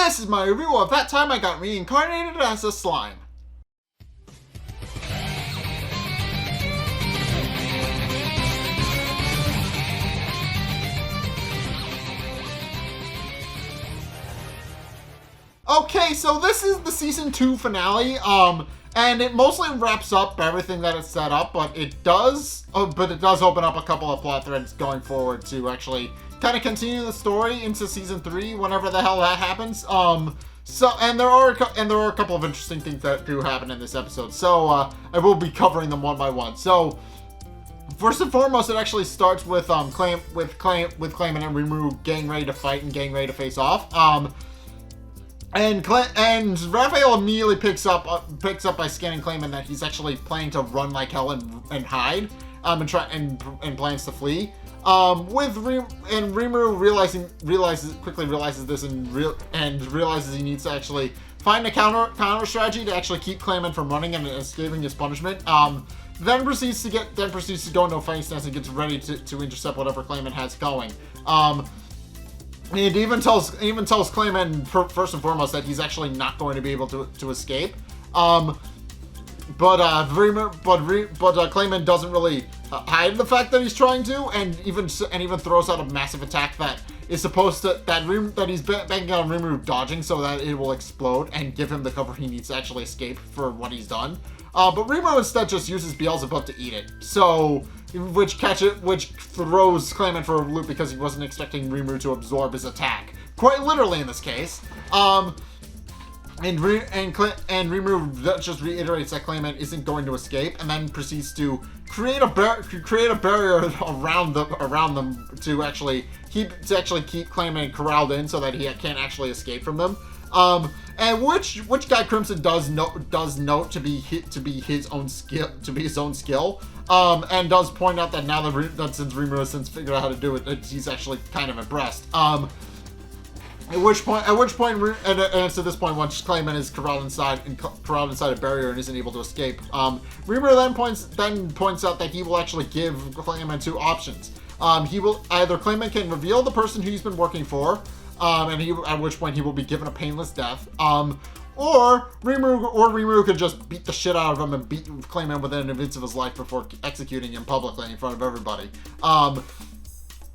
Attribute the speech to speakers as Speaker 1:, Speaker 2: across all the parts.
Speaker 1: This is my review of That Time I Got Reincarnated as a Slime. Okay, so this is the season 2 finale, and it mostly wraps up everything that it's set up, but it does open up a couple of plot threads going forward to actually kind of continue the story into season 3, whenever the hell that happens. And there are a couple of interesting things that do happen in this episode, so I will be covering them one by one. So first and foremost, it actually starts with Clayman and Rimuru getting ready to fight and getting ready to face off. And Raphael immediately picks up by scanning Clayman that he's actually planning to run like hell and hide, and plans to flee. Rimuru quickly realizes this and realizes he needs to actually find a counter strategy to actually keep Clayman from running and escaping his punishment. Then proceeds to go into a fighting stance and gets ready to intercept whatever Clayman has going. It even tells Clayman first and foremost that he's actually not going to be able to escape. But Clayman doesn't really hide the fact that he's trying to, and even throws out a massive attack that is supposed to that he's banking on Rimuru dodging so that it will explode and give him the cover he needs to actually escape for what he's done. But Rimuru instead just uses Beelzebub to eat it. Which throws Clayman for a loop because he wasn't expecting Rimuru to absorb his attack. Quite literally in this case. And Rimuru just reiterates that Clayman isn't going to escape, and then proceeds to create a barrier around them to actually keep Clayman corralled in so that he can't actually escape from them. And which Guy Crimson does note to be his own skill, and does point out that now that since Rimuru has since figured out how to do it, he's actually kind of impressed. At which point, and it's at this point once Clayman is corralled inside a barrier and isn't able to escape. Rimuru then points out that he will actually give Clayman 2 options. Clayman can reveal the person who he's been working for, at which point he will be given a painless death. Or Rimuru could just beat the shit out of him and beat Clayman within an inch of his life before executing him publicly in front of everybody.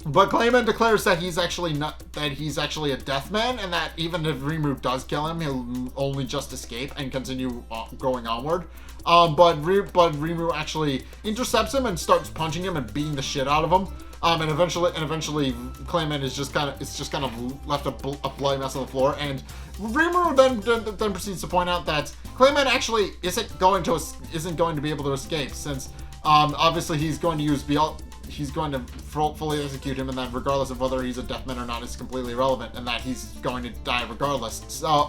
Speaker 1: But Clayman declares that he's actually a death man, and that even if Rimuru does kill him, he'll only just escape and continue going onward. But Rimuru actually intercepts him and starts punching him and beating the shit out of him. And eventually Clayman is just kind of left a bloody mess on the floor, and Rimuru then proceeds to point out that Clayman actually isn't going to be able to escape, since obviously he's going to fully execute him, and that regardless of whether he's a deathman or not is completely irrelevant, and that he's going to die regardless. So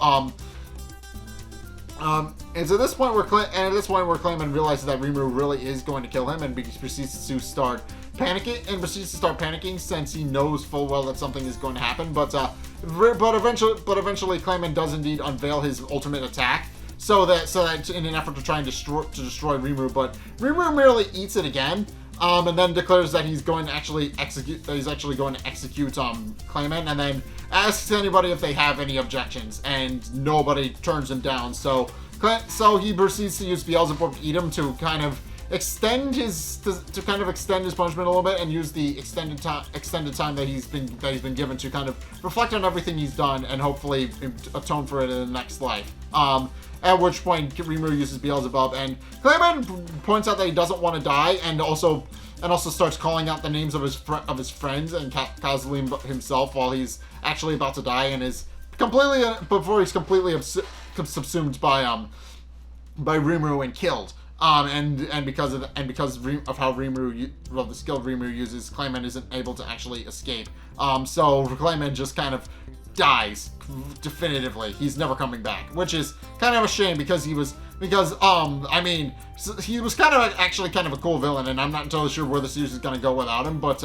Speaker 1: and so at this point where Clayman realizes that Rimuru really is going to kill him, and proceeds to start panicking since he knows full well that something is going to happen. But eventually Clayman does indeed unveil his ultimate attack, so that in an effort to try and destroy Rimuru, but Rimuru merely eats it again. And then declares that he's going to actually execute Clayman, and then asks anybody if they have any objections, and nobody turns him down. So he proceeds to use Beelzebub to eat him to kind of extend his punishment a little bit, and use the extended time that he's been given to kind of reflect on everything he's done and hopefully atone for it in the next life. At which point Rimuru uses Beelzebub, and Clayman points out that he doesn't want to die, and also starts calling out the names of his friends and Kazlim himself while he's actually about to die, and is completely subsumed by Rimuru and killed. And because of how the skill Rimuru uses, Clayman isn't able to actually escape. So Clayman just kind of dies definitively. He's never coming back, which is kind of a shame because he was kind of actually kind of a cool villain, and I'm not entirely sure where the series is going to go without him. But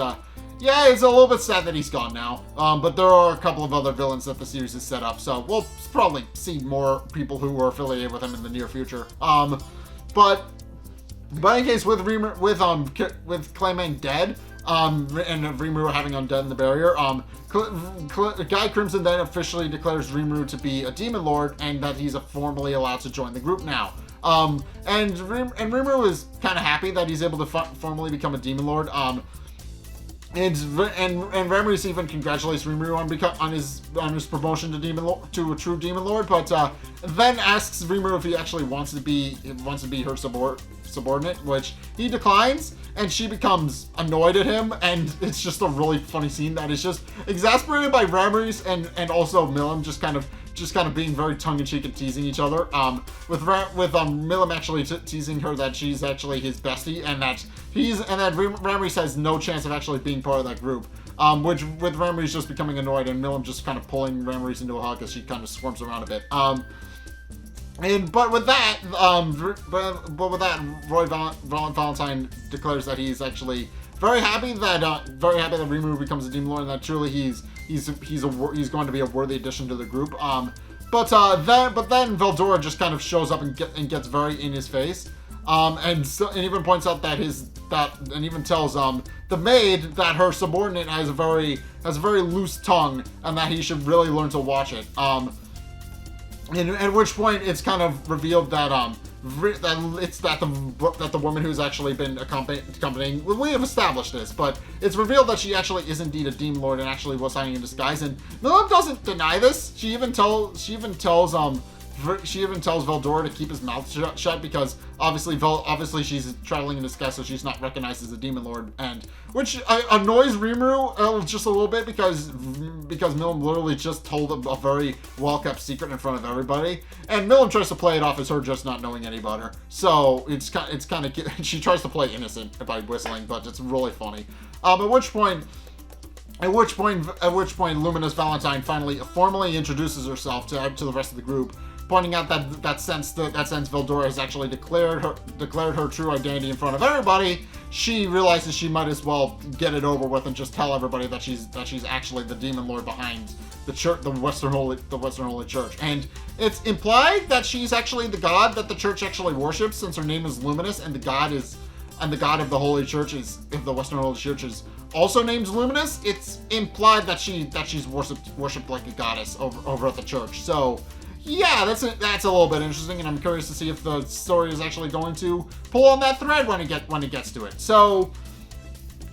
Speaker 1: yeah, it's a little bit sad that he's gone now. But there are a couple of other villains that the series has set up, so we'll probably see more people who are affiliated with him in the near future. But in any case, with Clayman dead, and Rimuru having undone the barrier. Guy Crimson then officially declares Rimuru to be a demon lord and that he's formally allowed to join the group now. And Rimuru is kind of happy that he's able to formally become a demon lord. And Rimuru even congratulates Rimuru on his promotion to a true demon lord, but then asks Rimuru if he actually wants to be her subordinate, which he declines, and she becomes annoyed at him, and it's just a really funny scene that is just exasperated by Rimuru and also Milim just kind of being very tongue-in-cheek and teasing each other. With Milim actually teasing her that she's actually his bestie, and that Rimuru has no chance of actually being part of that group. Which with Rimuru just becoming annoyed, and Milim just kind of pulling Rimuru into a hug as she kind of squirms around a bit. But with that, Roy Valentine declares that he's actually very happy that Rimuru becomes a demon lord, and that truly he's going to be a worthy addition to the group. But then Veldora just kind of shows up and gets very in his face, and even points out and even tells the maid that her subordinate has a very loose tongue, and that he should really learn to watch it. At which point it's kind of revealed that the woman who's actually been accompanying, we have established this, but it's revealed that she actually is indeed a demon lord and actually was hiding in disguise, and Milim doesn't deny this. She even tells Veldora to keep his mouth shut because obviously she's traveling in disguise, so she's not recognized as a demon lord, and which annoys Rimuru just a little bit because Milim literally just told a very well-kept secret in front of everybody, and Milim tries to play it off as her just not knowing any better. So it's kind of she tries to play innocent by whistling, but it's really funny. At which point, Luminous Valentine finally formally introduces herself to the rest of the group, pointing out that since Veldora has actually declared her true identity in front of everybody, she realizes she might as well get it over with and just tell everybody that she's actually the demon lord behind the church, the Western Holy Church, and it's implied that she's actually the god that the church actually worships, since her name is Luminous, and the god of the Holy Church if the Western Holy Church is also named Luminous. It's implied that she's worshipped like a goddess over at the church. So yeah, that's a little bit interesting, and I'm curious to see if the story is actually going to pull on that thread when it gets to it. So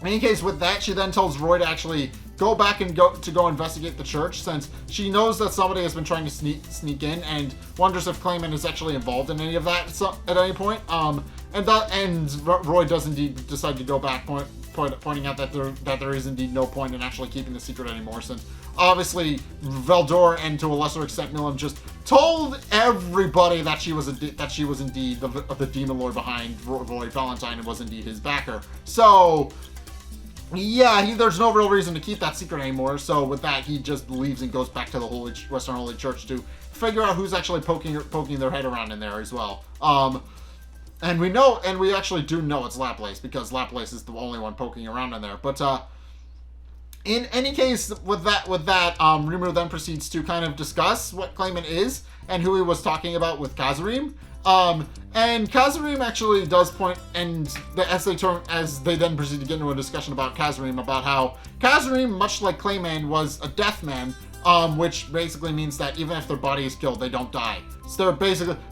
Speaker 1: in any case, with that, she then tells Roy to actually go back and go investigate the church, since she knows that somebody has been trying to sneak in, and wonders if Clayman is actually involved in any of that at any point. And Roy does indeed decide to go back, pointing out that there is indeed no point in actually keeping the secret anymore, since obviously Veldora and to a lesser extent Milim just told everybody that she was indeed the demon lord behind Roy Valentine and was indeed his backer. So yeah, there's no real reason to keep that secret anymore. So with that, he just leaves and goes back to the Western Holy Church to figure out who's actually poking their head around in there as well. And we actually do know it's Laplace, because Laplace is the only one poking around in there. But in any case, with that, Rimuru then proceeds to kind of discuss what Clayman is and who he was talking about with Kazarim. And Kazarim actually does point, and as they then proceed to get into a discussion about Kazarim, about how Kazarim, much like Clayman, was a death man, which basically means that even if their body is killed, they don't die. So they're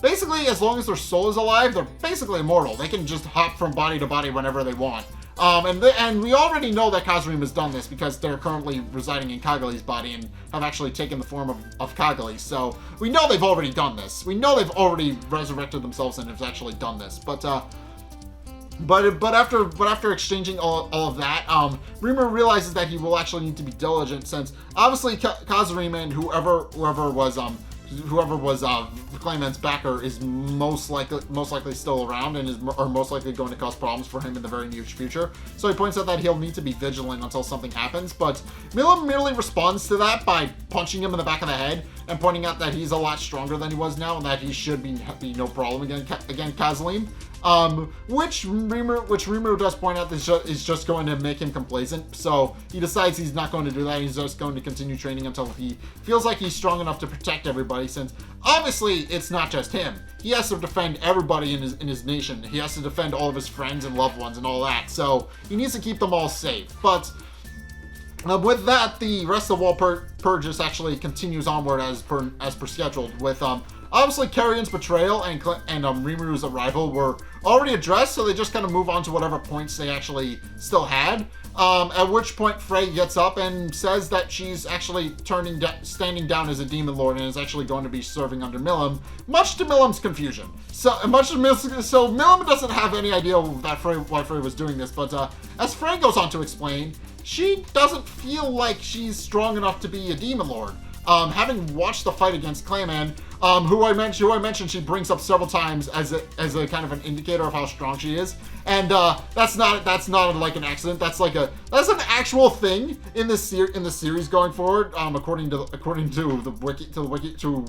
Speaker 1: basically, as long as their soul is alive, they're basically immortal. They can just hop from body to body whenever they want. And we already know that Kazarim has done this because they're currently residing in Kagali's body and have actually taken the form of Kagali. So we know they've already done this. We know they've already resurrected themselves and have actually done this. But after exchanging all of that, Rimuru realizes that he will actually need to be diligent, since obviously Kazarim and whoever was Clayman's backer is most likely still around and are most likely going to cause problems for him in the very near future. So he points out that he'll need to be vigilant until something happens, but Milim merely responds to that by punching him in the back of the head and pointing out that he's a lot stronger than he was now and that he should be no problem against Kazalim. Which Rimuru does point out is just going to make him complacent. So he decides he's not going to do that. He's just going to continue training until he feels like he's strong enough to protect everybody everybody, since obviously it's not just him. He has to defend everybody in his nation. He has to defend all of his friends and loved ones and all that. So he needs to keep them all safe. But with that, the rest of the Walpurgis just actually continues onward as per scheduled. With obviously Carrion's betrayal and Rimuru's arrival were already addressed, so they just kind of move on to whatever points they actually still had. At which point Frey gets up and says that she's actually standing down as a demon lord and is actually going to be serving under Milim, much to Milim's confusion. So Milim doesn't have any idea why Frey was doing this, but as Frey goes on to explain, she doesn't feel like she's strong enough to be a demon lord. Having watched the fight against Clayman, who I mentioned she brings up several times as a kind of an indicator of how strong she is, and that's not like an accident. That's an actual thing in the series going forward. According to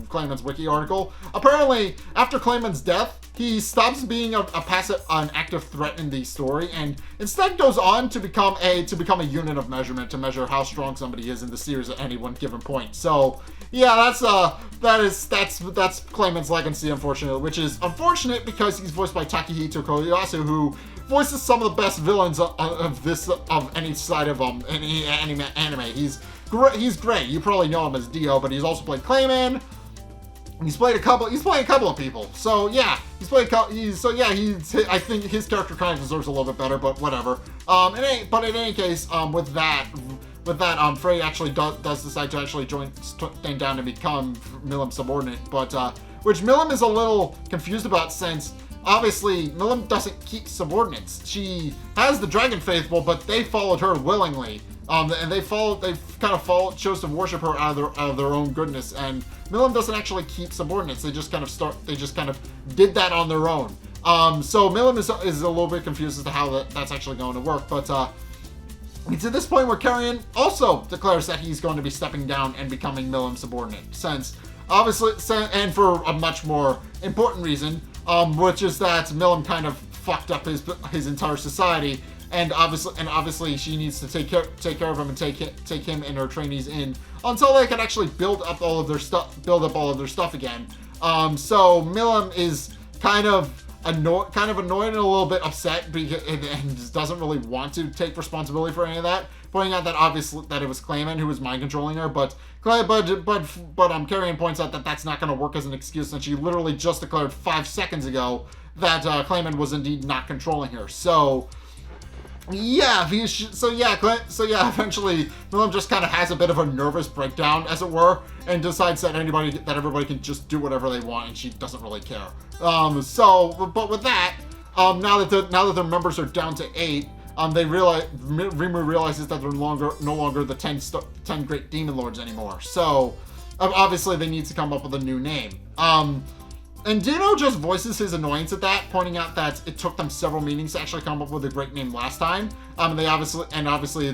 Speaker 1: Clayman's wiki article. Apparently, after Clayman's death, he stops being an active threat in the story, and instead goes on to become a unit of measurement to measure how strong somebody is in the series at any one given point. So yeah, that's Clayman's legacy, unfortunately, which is unfortunate because he's voiced by Takehito Koyasu, who voices some of the best villains of any side of any anime. He's great. You probably know him as Dio, but he's also played Clayman. He's played a couple of people. So yeah, I think his character kind of deserves a little bit better, but whatever. In any case, with that, Frey actually does decide to actually stand down and become Milim's subordinate, but which Milim is a little confused about, since obviously Milim doesn't keep subordinates. She has the Dragon Faithful, but they followed her willingly. And chose to worship her out of their own goodness. And Milim doesn't actually keep subordinates. They just kind of did that on their own. So Milim is a little bit confused as to how that's actually going to work. But it's at this point where Carrion also declares that he's going to be stepping down and becoming Milim's subordinate. Since obviously, and for a much more important reason, which is that Milim kind of fucked up his entire society. And obviously, she needs to take care of him and take him and her trainees in until they can actually build up all of their stuff again. So Milim is kind of annoyed and a little bit upset and doesn't really want to take responsibility for any of that. Pointing out that obviously that it was Clayman who was mind controlling her, but Carrion points out that that's not going to work as an excuse, since she literally just declared 5 seconds ago that Clayman was indeed not controlling her. So. Yeah, eventually Milim just kind of has a bit of a nervous breakdown, as it were, and decides that everybody can just do whatever they want, and she doesn't really care. But with that, now that their members are down to 8, Rimuru realizes that they're no longer the 10 great demon lords anymore. So obviously they need to come up with a new name. And Dino just voices his annoyance at that, pointing out that it took them several meetings to actually come up with a great name last time. Obviously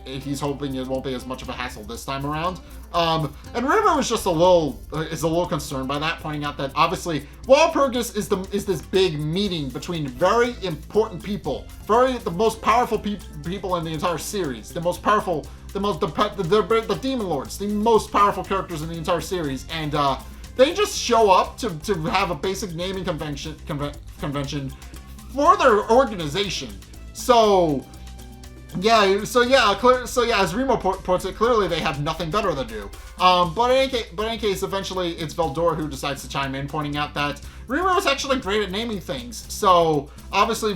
Speaker 1: he's hoping it won't be as much of a hassle this time around. And Rimuru is just a little concerned by that, pointing out that obviously Walpurgis is this big meeting between very important people, the most powerful people in the entire series, the demon lords, the most powerful characters in the entire series, and they just show up to have a basic naming convention for their organization. So yeah, as Remo puts it, clearly they have nothing better to do. But in any case, eventually it's Veldora who decides to chime in, pointing out that Remo is actually great at naming things. So obviously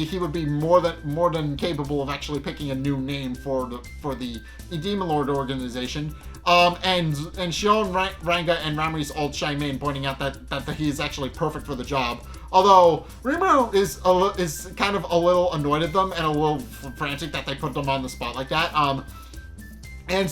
Speaker 1: he would be more than capable of actually picking a new name for the Demon Lord organization. And Shion, Ranga, and Ramris all chime in, pointing out that he is actually perfect for the job. Although Rimuru is kind of a little annoyed at them and a little frantic that they put them on the spot like that. And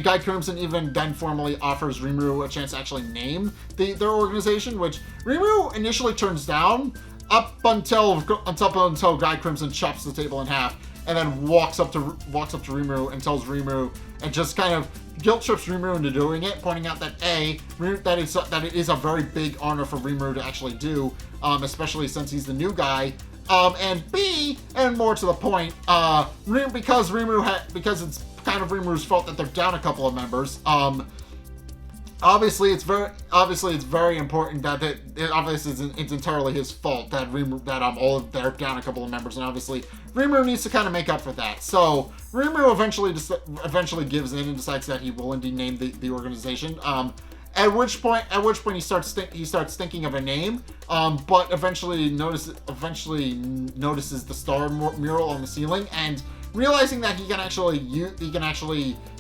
Speaker 1: Guy Crimson even then formally offers Rimuru a chance to actually name their organization, which Rimuru initially turns down up until Guy Crimson chops the table in half. And then walks up to Rimuru and tells Rimuru, and just kind of guilt trips Rimuru into doing it, pointing out that that it is a very big honor for Rimuru to actually do, especially since he's the new guy. And B, and more to the point, because it's kind of Rimuru's fault that they're down a couple of members. Obviously, it's very important that it's entirely his fault that they're down a couple of members, and obviously Rimuru needs to kind of make up for that. So Rimuru eventually gives in and decides that he will indeed name the organization. At which point he starts thinking of a name, but eventually notices the star mural on the ceiling, and realizing that he can actually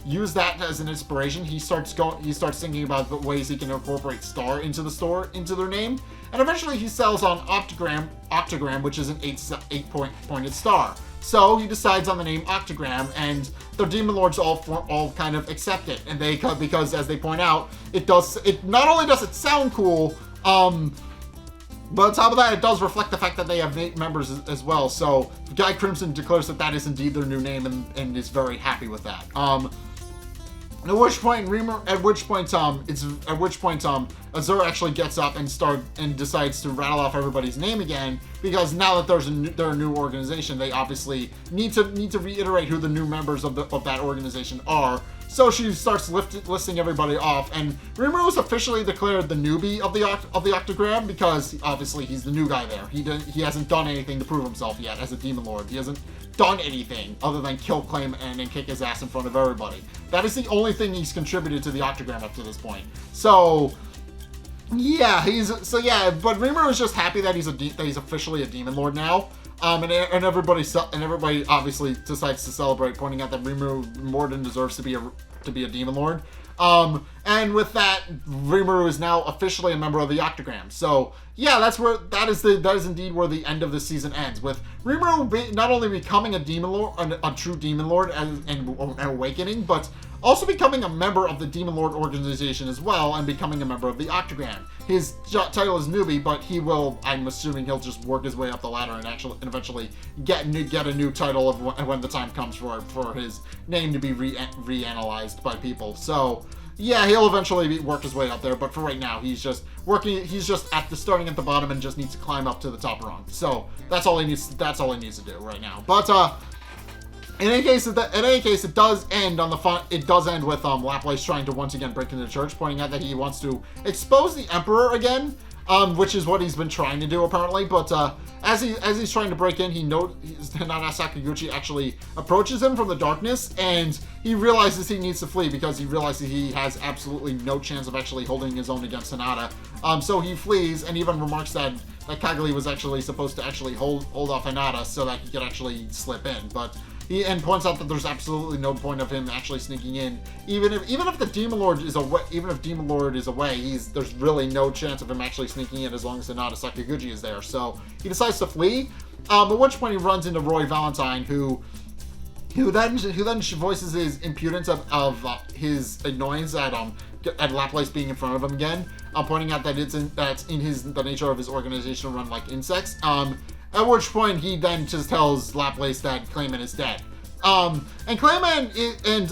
Speaker 1: use that as an inspiration, he starts thinking about the ways he can incorporate star into their name, and eventually he settles on Octagram, which is an eight-pointed star. So he decides on the name Octagram, and the Demon Lords all kind of accept it, and because as they point out, it not only does it sound cool, but on top of that, it does reflect the fact that they have 8 members as well. So Guy Crimson declares that is indeed their new name, and is very happy with that. At which point Azura actually gets up and decides to rattle off everybody's name again, because now that they're a new organization, they obviously need to reiterate who the new members of that organization are. So she starts listing everybody off, and Rimuru was officially declared the newbie of the Octagram, because obviously he's the new guy there. He hasn't done anything to prove himself yet as a Demon Lord. He hasn't done anything other than kill Clayman and kick his ass in front of everybody. That is the only thing he's contributed to the Octagram up to this point. So yeah, but Rimuru is just happy that he's officially a Demon Lord now. And everybody obviously decides to celebrate, pointing out that Rimuru more than deserves to be a Demon Lord. And with that, Rimuru is now officially a member of the Octagram. So yeah, that is indeed where the end of the season ends, with Rimuru not only becoming a Demon Lord, a true Demon Lord, and awakening, but also becoming a member of the Demon Lord organization as well, and becoming a member of the Octagram. His title is newbie, but I'm assuming he'll just work his way up the ladder and eventually get a new title when the time comes for his name to be reanalyzed by people. So yeah, he'll eventually work his way up there, but for right now, he's just starting at the bottom and just needs to climb up to the top rung. So that's all he needs to do right now. But in any case, it does end with Laplace trying to once again break into the church, pointing out that he wants to expose the Emperor again, which is what he's been trying to do apparently. But as he's trying to break in, Hinata Sakaguchi actually approaches him from the darkness, and he realizes he needs to flee because he realizes he has absolutely no chance of actually holding his own against Hinata. So he flees, and even remarks that Kagami was actually supposed to actually hold off Hinata so that he could actually slip in, but he points out that there's absolutely no point of him actually sneaking in. Even if the Demon Lord is away, there's really no chance of him actually sneaking in as long as Hinata Sakaguchi is there. So he decides to flee. At which point he runs into Roy Valentine, who then voices his impudence of his annoyance at Laplace being in front of him again, pointing out that that's in the nature of his organization to run like insects. At which point he then just tells Laplace that Clayman is dead. And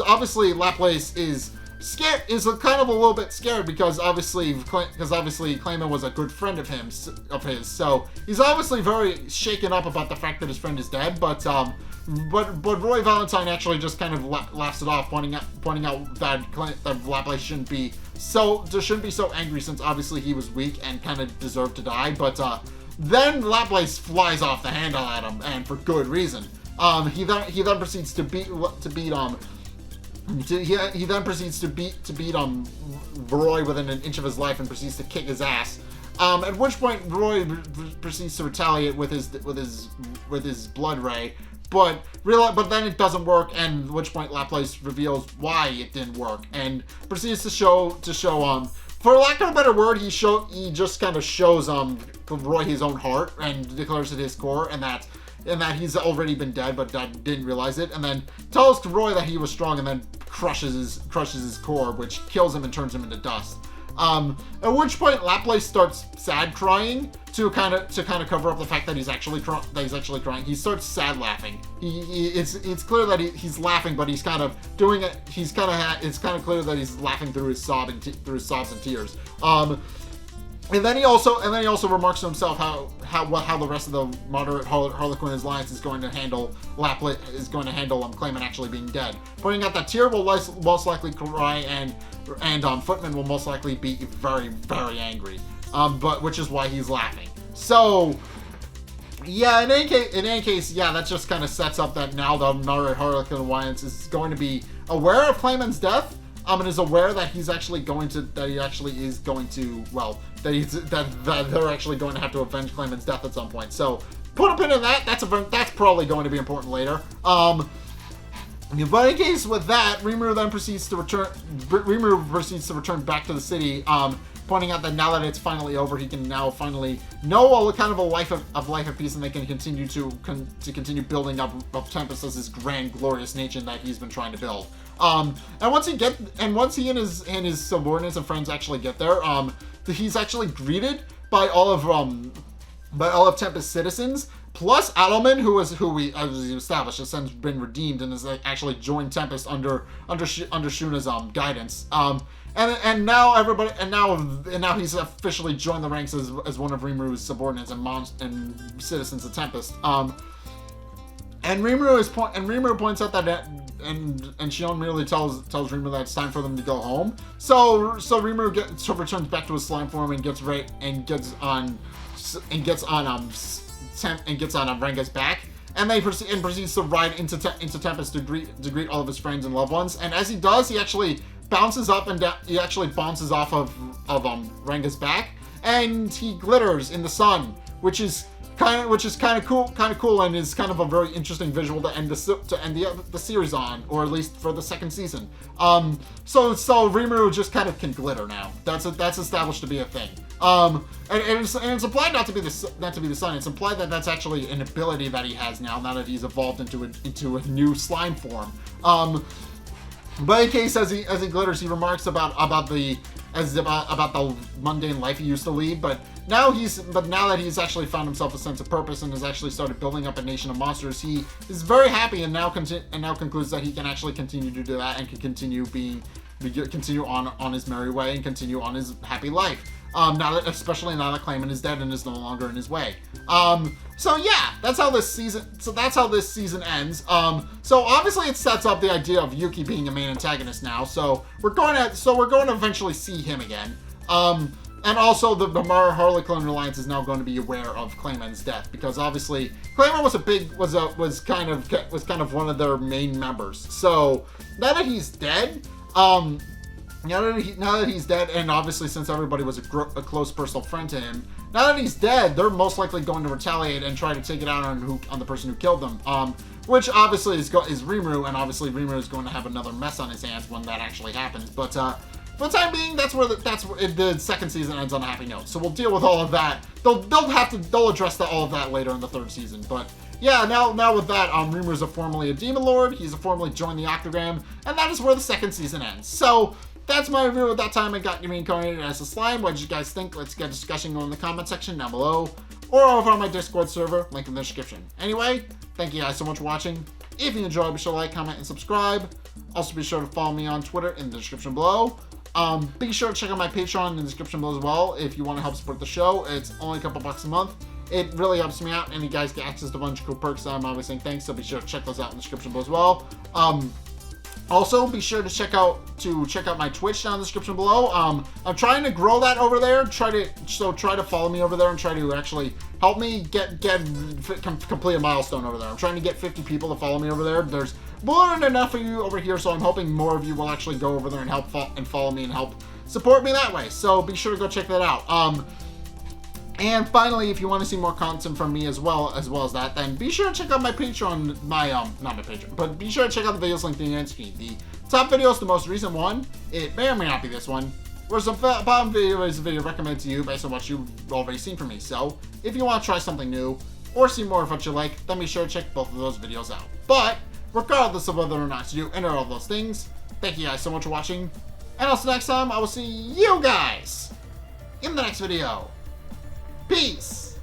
Speaker 1: obviously Laplace is scared, is kind of a little bit scared because obviously Clayman was a good friend of his. So he's obviously very shaken up about the fact that his friend is dead. But Roy Valentine actually just kind of laughs it off, pointing out that Laplace shouldn't be so angry, since obviously he was weak and kind of deserved to die. But then Laplace flies off the handle at him, and for good reason. He then proceeds to beat Roy within an inch of his life, and proceeds to kick his ass. At which point Roy proceeds to retaliate with his blood ray, but then it doesn't work, and at which point Laplace reveals why it didn't work, and proceeds to show for lack of a better word, he just kind of shows Roy his own heart and declares it his core, and that he's already been dead, but didn't realize it, and then tells Roy that he was strong, and then crushes his core, which kills him and turns him into dust. At which point Laplace starts sad crying to kind of cover up the fact that he's actually crying. He starts sad laughing. It's clear that he's laughing, but he's kind of doing it. It's kind of clear that he's laughing through his sobs and tears. And then he also remarks to himself how the rest of the moderate Harlequin alliance is going to handle Clayman actually being dead, pointing out that Tyr will most likely cry, and Footman will most likely be very, very angry. But which is why he's laughing. So, yeah, in any case, yeah, that just kind of sets up that now the Harlequin Alliance is going to be aware of Clayman's death, and is aware that he's actually going to, that they're actually going to have to avenge Clayman's death at some point. So, put a pin in that. That's probably going to be important later. But in case with that, Rimuru then proceeds to return. Rimuru proceeds to return back to the city, pointing out that now that it's finally over, he can now finally know a kind of a life of peace, and they can continue to continue building up Tempest as this grand, glorious nation that he's been trying to build. And once he and his subordinates and friends actually get there, he's actually greeted by all of Tempest's citizens, plus Adelman, who we as we established has since been redeemed and has actually joined Tempest under Shuna's guidance. And now he's officially joined the ranks as one of Rimuru's subordinates and citizens of Tempest. And Rimuru points out that and Shion merely tells Rimuru that it's time for them to go home. So Rimuru returns back to his slime form and gets on Renga's back, and proceeds to ride into Tempest to greet all of his friends and loved ones. And as he does, he actually bounces up and down. He actually bounces off of Renga's back, and he glitters in the sun, which is kind of cool, and is kind of a very interesting visual to end the series on, or at least for the second season. So Rimuru just kind of can glitter now. That's established to be a thing. And it's implied not to be the sun. It's implied that that's actually an ability that he has now that he's evolved into a new slime form. But in case as he glitters, he remarks about the mundane life he used to lead, but now that he's actually found himself a sense of purpose and has actually started building up a nation of monsters, he is very happy and now concludes that he can actually continue to do that and can continue on his merry way and continue on his happy life. Especially now that Clayman is dead and is no longer in his way. So yeah, that's how this season ends. So obviously it sets up the idea of Yuki being a main antagonist now. So we're going to eventually see him again. And also the Harlequin Alliance is now going to be aware of Clayman's death, because obviously Clayman was kind of one of their main members. So now that he's dead, now that he's dead, and obviously since everybody was a close personal friend to him, now that he's dead, they're most likely going to retaliate and try to take it out on the person who killed them. Which obviously is Rimuru, and obviously Rimuru is going to have another mess on his hands when that actually happens. But for the time being, that's where the second season ends on a happy note. So we'll deal with all of that. They'll address all of that later in the third season. But yeah, now with that, Rimuru is formally a demon lord. He's formally joined the Octagram, and that is where the second season ends. So that's my review at that time. I got Reincarnated as a slime. What did you guys think? Let's get a discussion going in the comment section down below, or over on my Discord server, link in the description. Anyway, thank you guys so much for watching. If you enjoyed, be sure to like, comment, and subscribe. Also, be sure to follow me on Twitter in the description below. Be sure to check out my Patreon in the description below as well if you want to help support the show. It's only a couple bucks a month. It really helps me out, and you guys get access to a bunch of cool perks that I'm always saying thanks, so be sure to check those out in the description below as well. Also, be sure to check out my Twitch down in the description below. I'm trying to grow that over there. Try to follow me over there and try to actually help me complete a milestone over there. I'm trying to get 50 people to follow me over there. There's more than enough of you over here, so I'm hoping more of you will actually go over there and help and follow me and help support me that way. So be sure to go check that out. And finally, if you want to see more content from me as well as that, then be sure to check out my Patreon, not my Patreon, but be sure to check out the videos linked in the end screen. The top video is the most recent one. It may or may not be this one. Whereas the bottom video is a video recommended to you based on what you've already seen from me. So if you want to try something new or see more of what you like, then be sure to check both of those videos out. But regardless of whether or not you do any of those things, thank you guys so much for watching. And until next time, I will see you guys in the next video. Peace!